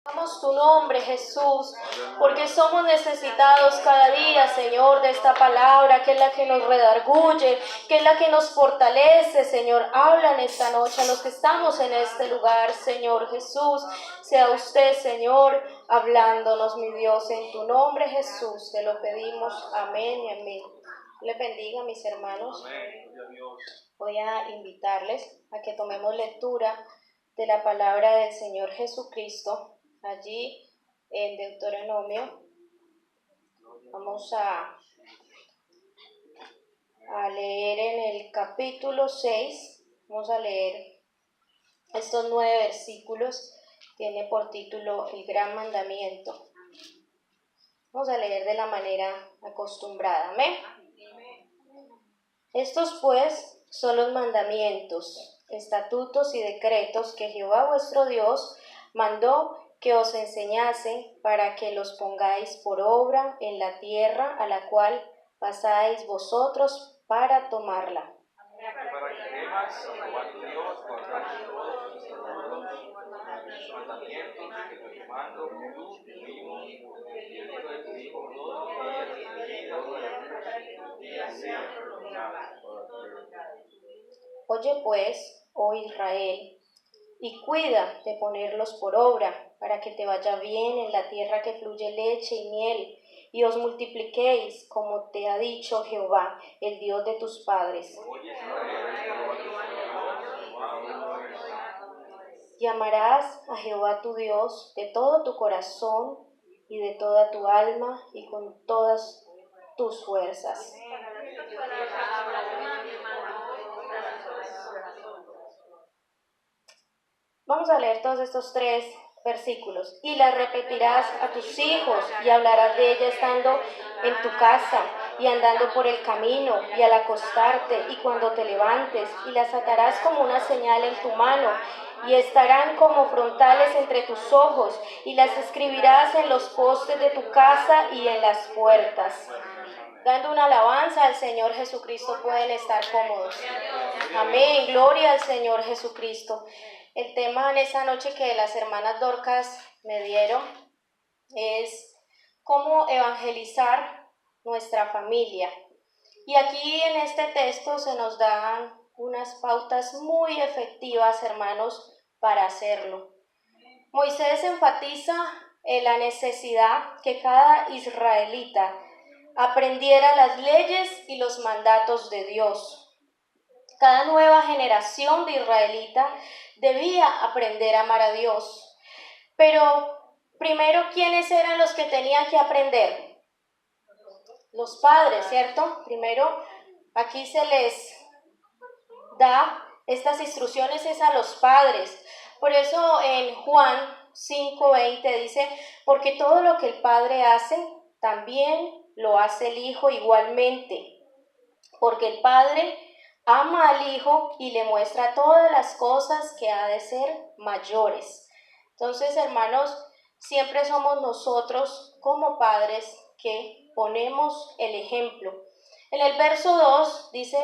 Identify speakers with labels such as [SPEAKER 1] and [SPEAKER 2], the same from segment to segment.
[SPEAKER 1] Damos tu nombre, Jesús, porque somos necesitados cada día, Señor, de esta palabra, que es la que nos redarguye, que es la que nos fortalece, Señor. Habla en esta noche a los que estamos en este lugar, Señor Jesús. Sea usted, Señor, hablándonos, mi Dios, en tu nombre, Jesús. Te lo pedimos. Amén y amén. Le bendiga, mis hermanos. Voy a invitarles a que tomemos lectura de la palabra del Señor Jesucristo. Allí en Deuteronomio vamos a leer en el capítulo 6, vamos a leer estos 9 versículos, tiene por título El Gran Mandamiento. Vamos a leer de la manera acostumbrada, amén. Estos pues son los mandamientos, estatutos y decretos que Jehová vuestro Dios mandó que os enseñasen para que los pongáis por obra en la tierra a la cual pasáis vosotros para tomarla.
[SPEAKER 2] Para que temas a Jehová tu Dios, guardando todos sus mandamientos que te mando, tú, tu hijo, y el hijo de tu hijo, todos los días de tu vida, para que tus días sean prolongados.
[SPEAKER 1] Oye pues, oh Israel, y cuida de ponerlos por obra, para que te vaya bien en la tierra que fluye leche y miel, y os multipliquéis, como te ha dicho Jehová, el Dios de tus padres. Y amarás a Jehová tu Dios de todo tu corazón y de toda tu alma y con todas tus fuerzas. Vamos a leer todos estos 3 versículos. Y las repetirás a tus hijos y hablarás de ella estando en tu casa y andando por el camino y al acostarte y cuando te levantes, y las atarás como una señal en tu mano y estarán como frontales entre tus ojos, y las escribirás en los postes de tu casa y en las puertas. Dando una alabanza al Señor Jesucristo pueden estar cómodos. Amén, gloria al Señor Jesucristo. El tema en esta noche que las hermanas Dorcas me dieron es cómo evangelizar nuestra familia. Y aquí en este texto se nos dan unas pautas muy efectivas, hermanos, para hacerlo. Moisés enfatiza en la necesidad que cada israelita aprendiera las leyes y los mandatos de Dios. Cada nueva generación de israelita debía aprender a amar a Dios. Pero primero, ¿quiénes eran los que tenían que aprender? Los padres, ¿cierto? Primero, aquí se les da estas instrucciones es a los padres. Por eso en Juan 5:20 dice, porque todo lo que el Padre hace, también lo hace el Hijo igualmente. Porque el Padre ama al Hijo y le muestra todas las cosas que ha de ser mayores. Entonces, hermanos, siempre somos nosotros como padres que ponemos el ejemplo. En el verso 2 dice,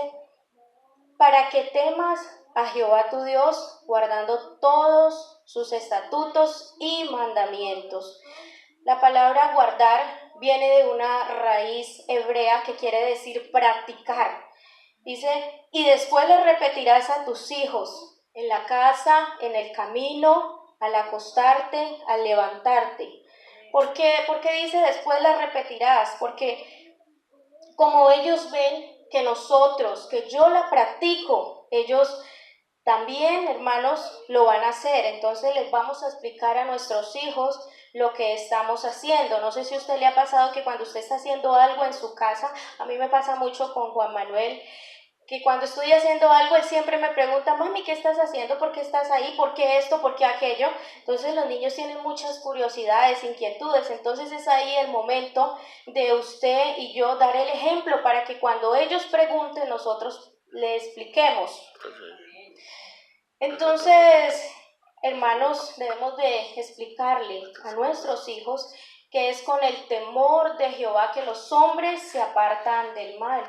[SPEAKER 1] para que temas a Jehová tu Dios, guardando todos sus estatutos y mandamientos. La palabra guardar viene de una raíz hebrea que quiere decir practicar. Dice, y después le repetirás a tus hijos, en la casa, en el camino, al acostarte, al levantarte. ¿Por qué dice después la repetirás? Porque como ellos ven que yo la practico, ellos también, hermanos, lo van a hacer. Entonces les vamos a explicar a nuestros hijos lo que estamos haciendo. No sé si a usted le ha pasado que cuando usted está haciendo algo en su casa, a mí me pasa mucho con Juan Manuel, que cuando estoy haciendo algo, él siempre me pregunta, mami, ¿qué estás haciendo? ¿Por qué estás ahí? ¿Por qué esto? ¿Por qué aquello? Entonces los niños tienen muchas curiosidades, inquietudes, entonces es ahí el momento de usted y yo dar el ejemplo para que cuando ellos pregunten, nosotros le expliquemos. Entonces, hermanos, debemos de explicarle a nuestros hijos que es con el temor de Jehová que los hombres se apartan del mal.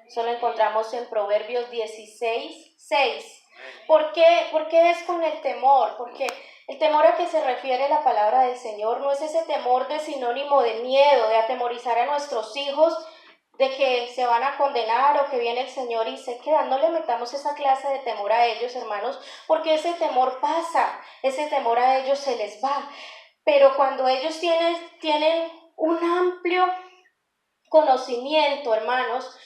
[SPEAKER 1] Eso lo encontramos en Proverbios 16:6. ¿Por qué es con el temor? Porque El temor a que se refiere la palabra del Señor no es ese temor de sinónimo de miedo, de atemorizar a nuestros hijos, de que se van a condenar o que viene el Señor y se quedan. No le metamos esa clase de temor a ellos, hermanos, porque ese temor pasa, ese temor a ellos se les va. Pero cuando ellos tienen un amplio conocimiento, hermanos,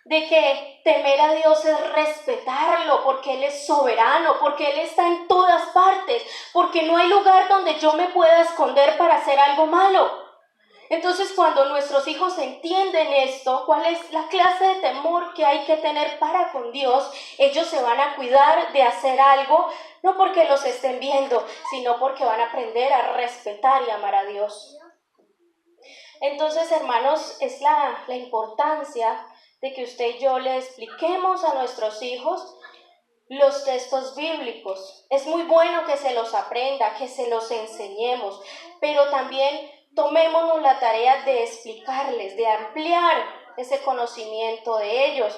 [SPEAKER 1] de que temer a Dios es respetarlo, porque Él es soberano, porque Él está en todas partes, porque no hay lugar donde yo me pueda esconder para hacer algo malo. Entonces, cuando nuestros hijos entienden esto, cuál es la clase de temor que hay que tener para con Dios, ellos se van a cuidar de hacer algo, no porque los estén viendo, sino porque van a aprender a respetar y amar a Dios. Entonces, hermanos, es la importancia de que usted y yo le expliquemos a nuestros hijos los textos bíblicos. Es muy bueno que se los aprenda, que se los enseñemos, pero también tomémonos la tarea de explicarles, de ampliar ese conocimiento de ellos.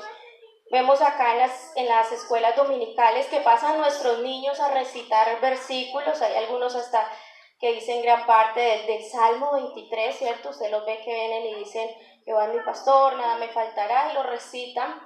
[SPEAKER 1] Vemos acá en las escuelas dominicales que pasan nuestros niños a recitar versículos, hay algunos hasta que dicen gran parte del Salmo 23, ¿cierto? Usted los ve que vienen y dicen, Jehová es mi pastor, nada me faltará, y lo recitan.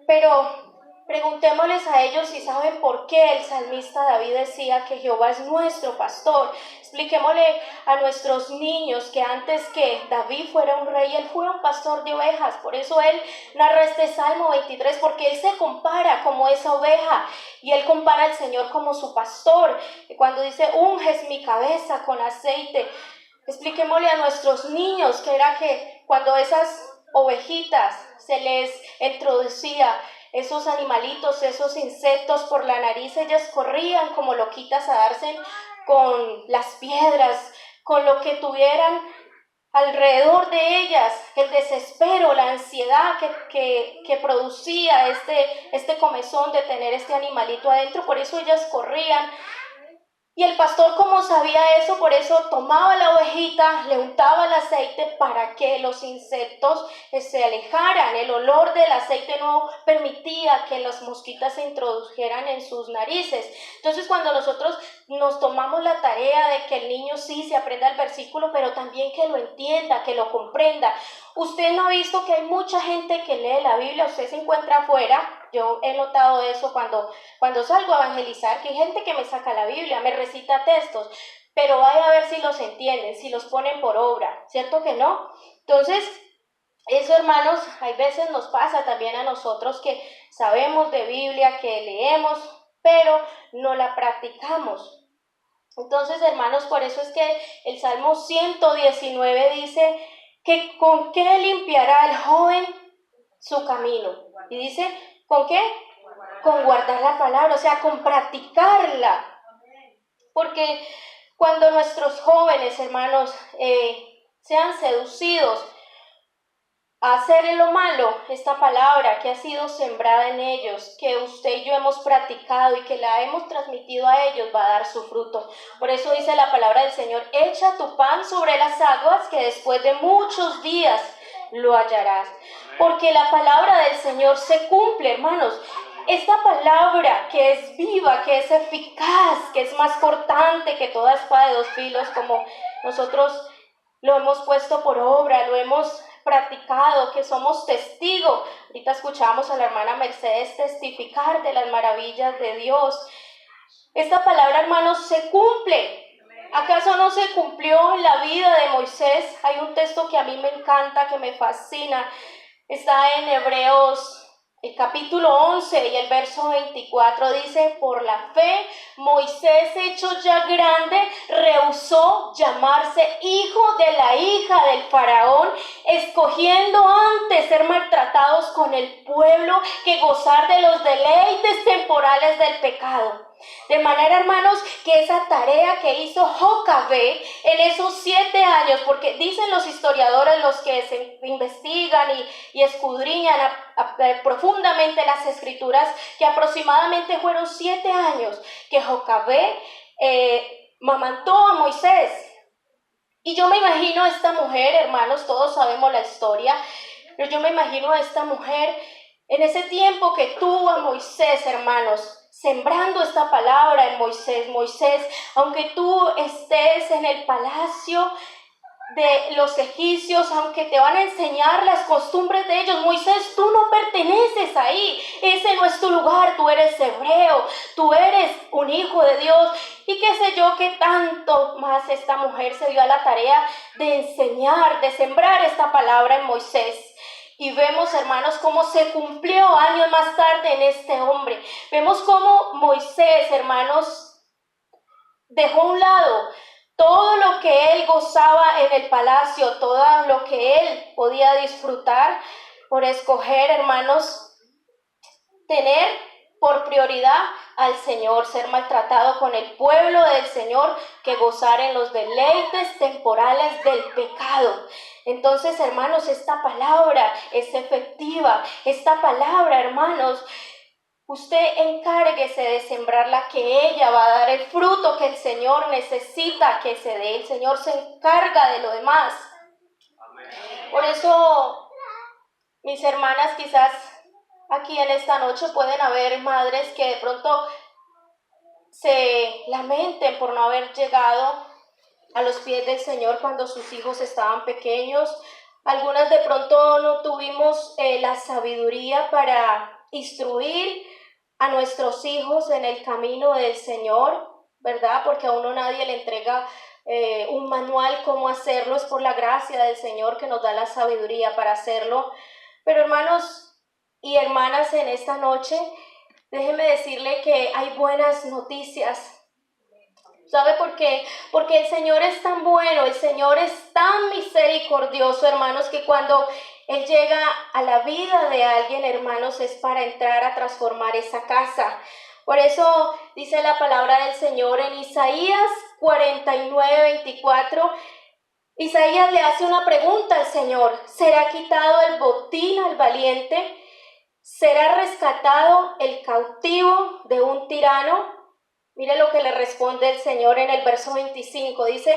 [SPEAKER 1] Pero preguntémosles a ellos si saben por qué el salmista David decía que Jehová es nuestro pastor. Expliquémosle a nuestros niños que antes que David fuera un rey, él fue un pastor de ovejas. Por eso él narra este Salmo 23, porque él se compara como esa oveja y él compara al Señor como su pastor. Y cuando dice, unges mi cabeza con aceite, expliquémosle a nuestros niños que era que cuando esas ovejitas se les introducía esos animalitos, esos insectos por la nariz, ellas corrían como loquitas a darse con las piedras, con lo que tuvieran alrededor de ellas, el desespero, la ansiedad que producía este comezón de tener este animalito adentro. Por eso ellas corrían. Y el pastor, como sabía eso, por eso tomaba la ovejita, le untaba el aceite para que los insectos se alejaran. El olor del aceite no permitía que las mosquitas se introdujeran en sus narices. Entonces, cuando nosotros nos tomamos la tarea de que el niño sí se aprenda el versículo, pero también que lo entienda, que lo comprenda. Usted no ha visto que hay mucha gente que lee la Biblia, usted se encuentra afuera. Yo he notado eso cuando salgo a evangelizar, que hay gente que me saca la Biblia, me recita textos, pero vaya a ver si los entienden, si los ponen por obra, ¿cierto que no? Entonces, eso, hermanos, hay veces nos pasa también a nosotros que sabemos de Biblia, que leemos, pero no la practicamos. Entonces, hermanos, por eso es que el Salmo 119 dice que con qué limpiará el joven su camino. Y dice, ¿con qué? Con guardar la palabra, o sea, con practicarla. Porque cuando nuestros jóvenes, hermanos, sean seducidos a hacer lo malo, esta palabra que ha sido sembrada en ellos, que usted y yo hemos practicado y que la hemos transmitido a ellos, va a dar su fruto. Por eso dice la palabra del Señor, echa tu pan sobre las aguas, que después de muchos días lo hallarás. Porque la palabra del Señor se cumple, hermanos. Esta palabra que es viva, que es eficaz, que es más cortante que toda espada de dos filos, como nosotros lo hemos puesto por obra, lo hemos practicado, que somos testigos. Ahorita escuchamos a la hermana Mercedes testificar de las maravillas de Dios. Esta palabra, hermanos, se cumple. ¿Acaso no se cumplió en la vida de Moisés? Hay un texto que a mí me encanta, que me fascina. Está en Hebreos, el capítulo 11 y el verso 24 dice, por la fe, Moisés, hecho ya grande, rehusó llamarse hijo de la hija del faraón, escogiendo antes ser maltratados con el pueblo que gozar de los deleites temporales del pecado. De manera, hermanos, que esa tarea que hizo Jocabed en esos 7 años, porque dicen los historiadores, los que se investigan y escudriñan profundamente las escrituras, que aproximadamente fueron 7 años que Jocabed mamantó a Moisés. Y yo me imagino a esta mujer, hermanos, todos sabemos la historia, pero yo me imagino a esta mujer En ese tiempo que tuvo a Moisés, hermanos, sembrando esta palabra en Moisés, aunque tú estés en el palacio de los egipcios, aunque te van a enseñar las costumbres de ellos, Moisés, tú no perteneces ahí, ese no es tu lugar, tú eres hebreo, tú eres un hijo de Dios, y qué sé yo, que tanto más esta mujer se dio a la tarea de enseñar, de sembrar esta palabra en Moisés. Y vemos, hermanos, cómo se cumplió años más tarde en este hombre. Vemos cómo Moisés, hermanos, dejó a un lado todo lo que él gozaba en el palacio, todo lo que él podía disfrutar, por escoger, hermanos, tener por prioridad al Señor, ser maltratado con el pueblo del Señor, que gozar en los deleites temporales del pecado. Entonces, hermanos, esta palabra es efectiva. Esta palabra, hermanos, usted encárguese de sembrarla, que ella va a dar el fruto que el Señor necesita que se dé. El Señor se encarga de lo demás. Por eso, mis hermanas, quizás aquí en esta noche pueden haber madres que de pronto se lamenten por no haber llegado a los pies del Señor cuando sus hijos estaban pequeños. Algunas de pronto no tuvimos la sabiduría para instruir a nuestros hijos en el camino del Señor, ¿verdad? Porque a uno nadie le entrega un manual cómo hacerlo. Es por la gracia del Señor que nos da la sabiduría para hacerlo. Pero hermanos y hermanas, en esta noche, déjeme decirle que hay buenas noticias. ¿Sabe por qué? Porque el Señor es tan bueno, el Señor es tan misericordioso, hermanos, que cuando Él llega a la vida de alguien, hermanos, es para entrar a transformar esa casa. Por eso dice la palabra del Señor en Isaías 49:24. Isaías le hace una pregunta al Señor: ¿será quitado el botín al valiente? ¿Será rescatado el cautivo de un tirano? Mire lo que le responde el Señor en el verso 25. Dice: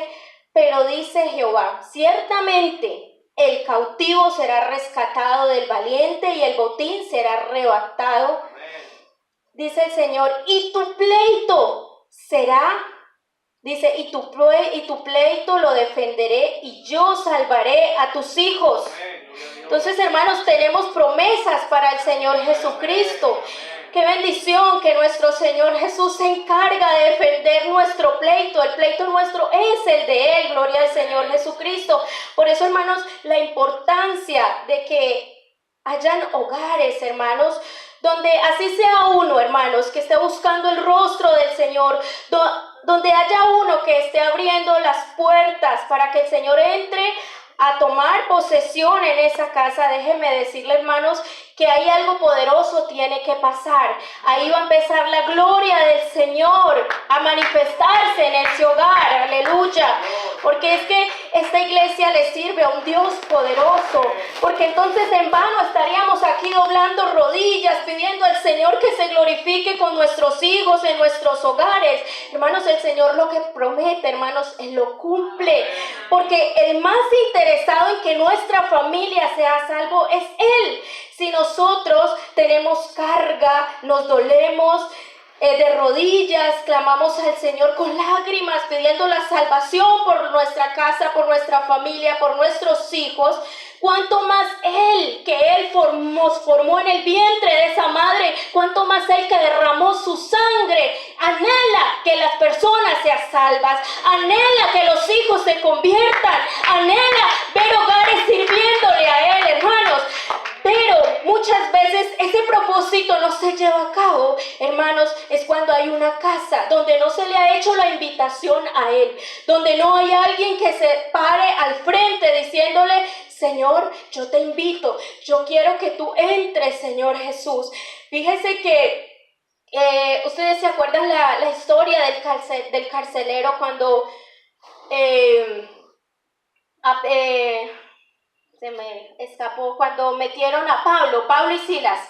[SPEAKER 1] pero dice Jehová, ciertamente el cautivo será rescatado del valiente y el botín será arrebatado. Dice el Señor: y tu pleito será, dice, y tu pleito lo defenderé y yo salvaré a tus hijos. Entonces, hermanos, tenemos promesas para el Señor Jesucristo. Qué bendición que nuestro Señor Jesús se encarga de defender nuestro pleito. El pleito nuestro es el de Él, gloria al Señor Jesucristo. Por eso, hermanos, la importancia de que hayan hogares, hermanos, donde así sea uno, hermanos, que esté buscando el rostro del Señor, donde haya uno que esté abriendo las puertas para que el Señor entre a tomar posesión en esa casa. Déjenme decirle, hermanos, que hay algo poderoso tiene que pasar. Ahí va a empezar la gloria del Señor a manifestarse en ese hogar, aleluya. Porque es que esta iglesia le sirve a un Dios poderoso. Porque entonces en vano estaríamos aquí doblando rodillas, pidiendo al Señor que se glorifique con nuestros hijos en nuestros hogares. Hermanos, el Señor lo que promete, hermanos, Él lo cumple. Porque el más interesado en que nuestra familia sea salvo es Él. Si nosotros tenemos carga, nos dolemos de rodillas, clamamos al Señor con lágrimas, pidiendo la salvación por nuestra casa, por nuestra familia, por nuestros hijos, cuánto más Él, que Él nos formó en el vientre de esa madre, cuánto más Él que derramó su sangre, anhela que las personas sean salvas, anhela que los hijos se conviertan, anhela ver hogares sirviéndole a Él, hermanos. Pero muchas veces ese propósito no se lleva a cabo, hermanos, es cuando hay una casa donde no se le ha hecho la invitación a Él, donde no hay alguien que se pare al frente diciéndole: Señor, yo te invito, yo quiero que tú entres, Señor Jesús. Fíjese que ustedes se acuerdan la historia del carcelero cuando se me escapó, cuando metieron a Pablo y Silas,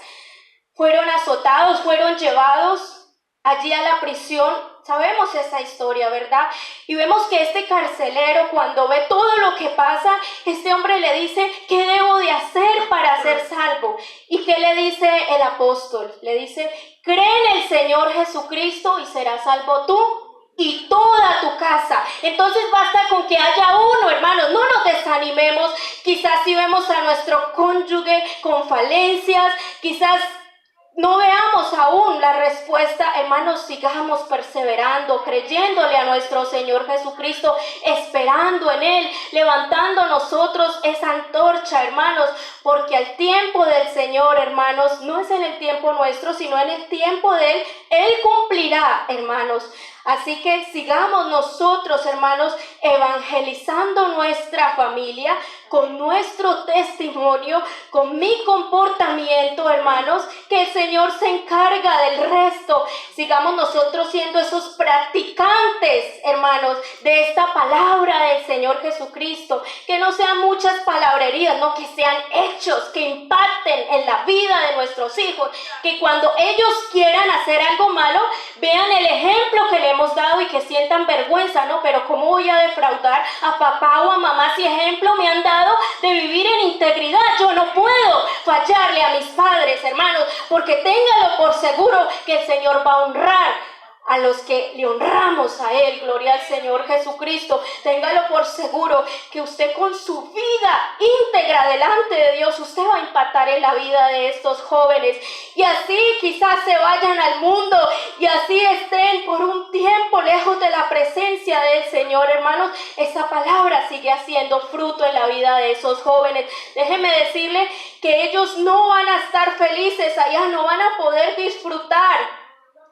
[SPEAKER 1] fueron azotados, fueron llevados allí a la prisión. Sabemos esa historia, ¿verdad? Y vemos que este carcelero, cuando ve todo lo que pasa, este hombre le dice, ¿qué debo de hacer para ser salvo? ¿Y qué le dice el apóstol? Le dice, cree en el Señor Jesucristo y serás salvo tú y toda tu casa. Entonces basta con que haya uno, hermanos, no nos desanimemos. Quizás si vemos a nuestro cónyuge con falencias, quizás no veamos aún la respuesta, hermanos, sigamos perseverando, creyéndole a nuestro Señor Jesucristo, esperando en Él, levantando nosotros esa antorcha, hermanos, porque al tiempo del Señor, hermanos, no es en el tiempo nuestro, sino en el tiempo de Él, Él cumplirá, hermanos. Así que sigamos nosotros, hermanos, evangelizando nuestra familia con nuestro testimonio, con mi comportamiento, hermanos, que el Señor se encarga del resto. Sigamos nosotros siendo esos practicantes, hermanos, de esta palabra del Señor Jesucristo. Que no sean muchas palabrerías, no, que sean hechos que impacten en la vida de nuestros hijos. Que cuando ellos quieran hacer algo malo, vean el ejemplo que le hemos dado y que sientan vergüenza, ¿no? Pero ¿cómo voy a defraudar a papá o a mamá si ejemplo me han dado de vivir en integridad? Yo no puedo fallarle a mis padres, hermanos, porque téngalo por seguro que el Señor va a honrar a los que le honramos a Él. Gloria al Señor Jesucristo. Téngalo por seguro que usted con su vida íntegra delante de Dios, usted va a impactar en la vida de estos jóvenes. Y así quizás se vayan al mundo y así estén por un tiempo lejos de la presencia del Señor, hermanos. Esa palabra sigue haciendo fruto en la vida de esos jóvenes. Déjeme decirle que ellos no van a estar felices allá, no van a poder disfrutar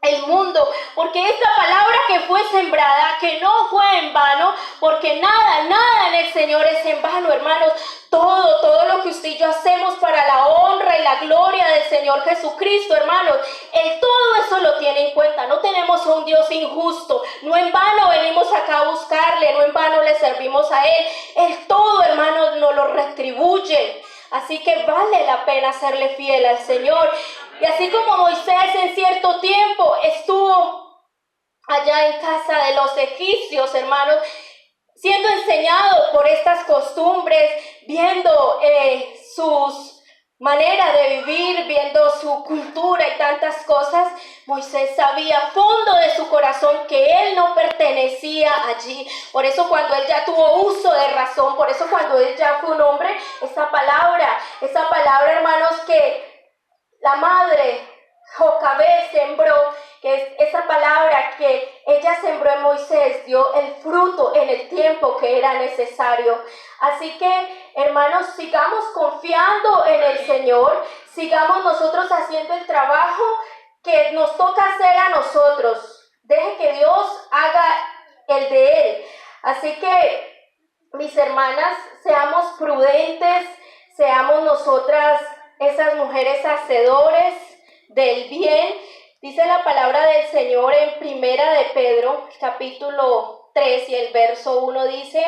[SPEAKER 1] el mundo, porque esta palabra que fue sembrada, que no fue en vano, porque nada en el Señor es en vano, hermanos. Todo lo que usted y yo hacemos para la honra y la gloria del Señor Jesucristo, hermanos, Él todo eso lo tiene en cuenta. No tenemos a un Dios injusto, no en vano venimos acá a buscarle, no en vano le servimos a Él. Él todo, hermanos, nos lo retribuye. Así que vale la pena serle fiel al Señor. Y así como Moisés en cierto tiempo estuvo allá en casa de los egipcios, hermanos, siendo enseñado por estas costumbres, viendo sus maneras de vivir, viendo su cultura y tantas cosas, Moisés sabía a fondo de su corazón que él no pertenecía allí. Por eso cuando él ya tuvo uso de razón, por eso cuando él ya fue un hombre, esa palabra, hermanos, que la madre Jocabed sembró, que es esa palabra que ella sembró en Moisés, dio el fruto en el tiempo que era necesario. Así que, hermanos, sigamos confiando en el Señor, sigamos nosotros haciendo el trabajo que nos toca hacer a nosotros. Deje que Dios haga el de Él. Así que, mis hermanas, seamos prudentes, seamos nosotras esas mujeres hacedores del bien. Dice la palabra del Señor en Primera de Pedro, capítulo 3 y el verso 1 dice,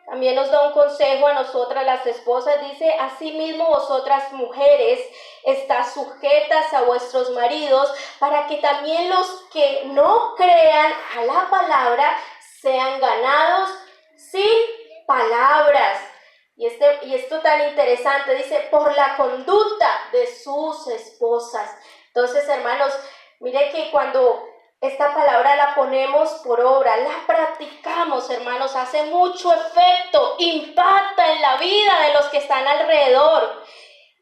[SPEAKER 1] también nos da un consejo a nosotras las esposas, dice, asimismo vosotras mujeres, estad sujetas a vuestros maridos, para que también los que no crean a la palabra sean ganados sin palabras. Y esto tan interesante, dice, por la conducta de sus esposas. Entonces, hermanos, mire que cuando esta palabra la ponemos por obra, la practicamos, hermanos, hace mucho efecto, impacta en la vida de los que están alrededor.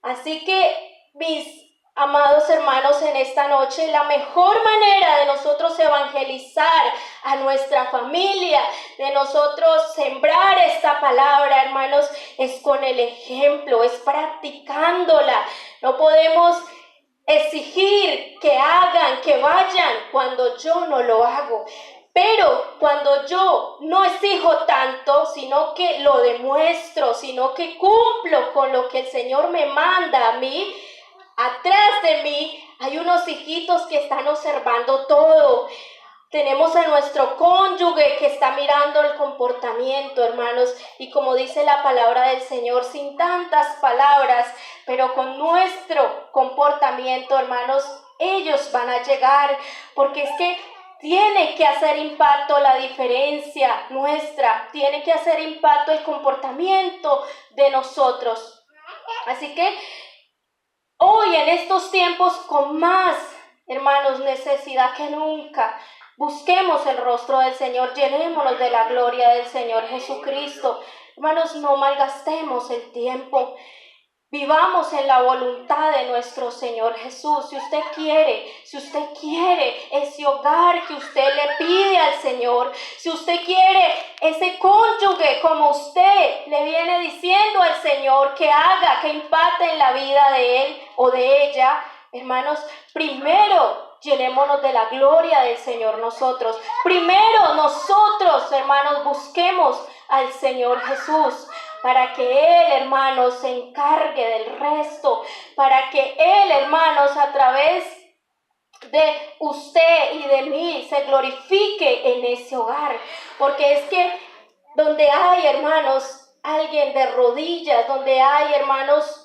[SPEAKER 1] Así que, mis amados hermanos, en esta noche, la mejor manera de nosotros evangelizar a nuestra familia, de nosotros sembrar esta palabra, hermanos, es con el ejemplo, es practicándola. No podemos exigir que hagan, que vayan cuando yo no lo hago. Pero cuando yo no exijo tanto, sino que lo demuestro, sino que cumplo con lo que el Señor me manda a mí, atrás de mí hay unos hijitos que están observando todo. Tenemos a nuestro cónyuge que está mirando el comportamiento, hermanos, y como dice la palabra del Señor, sin tantas palabras, pero con nuestro comportamiento, hermanos, ellos van a llegar, porque es que tiene que hacer impacto la diferencia nuestra, tiene que hacer impacto el comportamiento de nosotros. Así que hoy en estos tiempos con más, hermanos, necesidad que nunca, busquemos el rostro del Señor, llenémonos de la gloria del Señor Jesucristo. Hermanos, no malgastemos el tiempo. Vivamos en la voluntad de nuestro Señor Jesús. Si usted quiere ese hogar que usted le pide al Señor, si usted quiere ese cónyuge como usted le viene diciendo al Señor que haga, que impacte en la vida de él o de ella, hermanos, primero llenémonos de la gloria del Señor nosotros. Primero nosotros, hermanos, busquemos al Señor Jesús, para que Él, hermanos, se encargue del resto, para que Él, hermanos, a través de usted y de mí, se glorifique en ese hogar. Porque es que donde hay, hermanos, alguien de rodillas, donde hay, hermanos,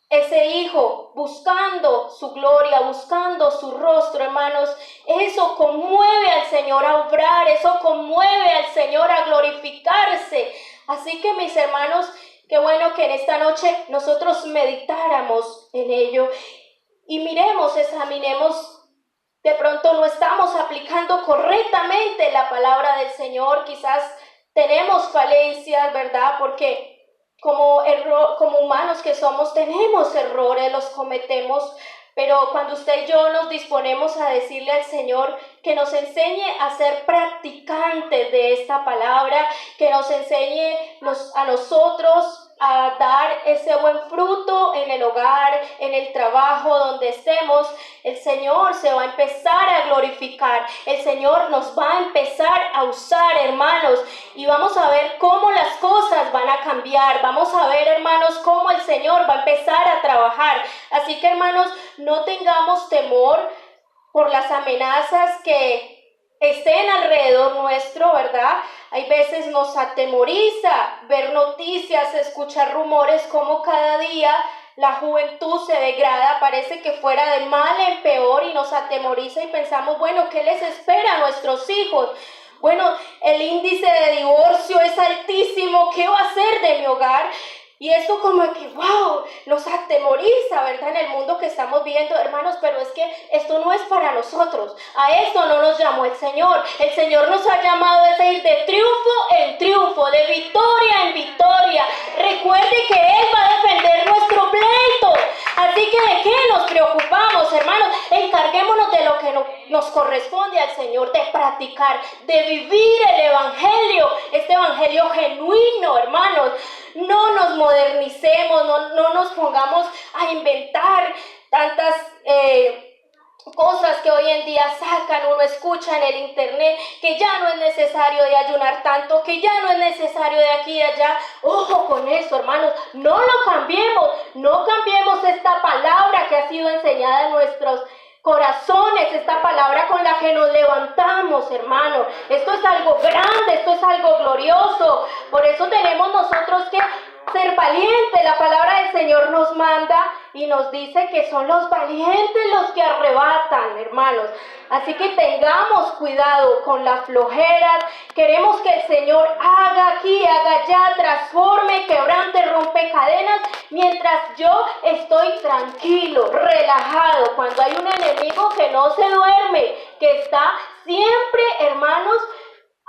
[SPEAKER 1] ese hijo buscando su gloria, buscando su rostro, hermanos, eso conmueve al Señor a obrar, eso conmueve al Señor a glorificarse. Así que, mis hermanos, qué bueno que en esta noche nosotros meditáramos en ello y miremos, examinemos, de pronto no estamos aplicando correctamente la palabra del Señor, quizás tenemos falencias, ¿verdad? Porque como humanos que somos, tenemos errores, los cometemos, pero cuando usted y yo nos disponemos a decirle al Señor que nos enseñe a ser practicantes de esta palabra, que nos enseñe a nosotros a dar ese buen fruto en el hogar, en el trabajo, donde estemos, el Señor se va a empezar a glorificar, el Señor nos va a empezar a usar, hermanos, y vamos a ver cómo las cosas van a cambiar, vamos a ver, hermanos, cómo el Señor va a empezar a trabajar. Así que, hermanos, no tengamos temor por las amenazas que estén alrededor nuestro, ¿verdad? Hay veces nos atemoriza ver noticias, escuchar rumores, como cada día la juventud se degrada, parece que fuera de mal en peor, y nos atemoriza y pensamos, bueno, ¿qué les espera a nuestros hijos? Bueno, el índice de divorcio es altísimo, ¿qué va a hacer de mi hogar? Y esto como que, wow, nos atemoriza, ¿verdad? En el mundo que estamos viviendo, hermanos, pero es que esto no es para nosotros. A esto no nos llamó el Señor. El Señor nos ha llamado a ir de triunfo en triunfo, de victoria en victoria. Recuerde que Él va a defender nuestro pleito. Así que, ¿de qué nos preocupamos, hermanos? Encarguémonos de lo que nos corresponde al Señor, de practicar, de vivir el evangelio, este evangelio genuino, hermanos. No nos modernicemos, no nos pongamos a inventar tantas cosas que hoy en día sacan, uno escucha en el internet, que ya no es necesario de ayunar tanto, que ya no es necesario de aquí y allá. Ojo con eso, hermanos, no lo cambiemos, no cambiemos esta palabra que ha sido enseñada en nuestros corazones, esta palabra con la que nos levantamos, hermanos. Esto es algo grande, esto es algo glorioso. Por eso tenemos nosotros que ser valientes. La palabra del Señor nos manda y nos dice que son los valientes los que arrebatan, hermanos. Así que tengamos cuidado con las flojeras. Queremos que el Señor haga aquí, haga allá, transforme, quebrante, rompe cadenas, mientras yo estoy tranquilo, relajado. Cuando hay un enemigo que no se duerme, que está siempre, hermanos,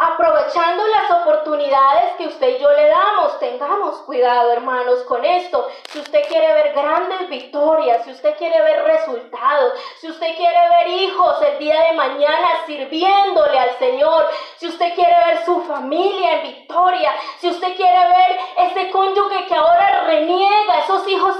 [SPEAKER 1] aprovechando las oportunidades que usted y yo le damos. Tengamos cuidado, hermanos, con esto. Si usted quiere ver grandes victorias, si usted quiere ver resultados, si usted quiere ver hijos el día de mañana sirviéndole al Señor, si usted quiere ver su familia en victoria, si usted quiere ver ese cónyuge que ahora reniega, esos hijos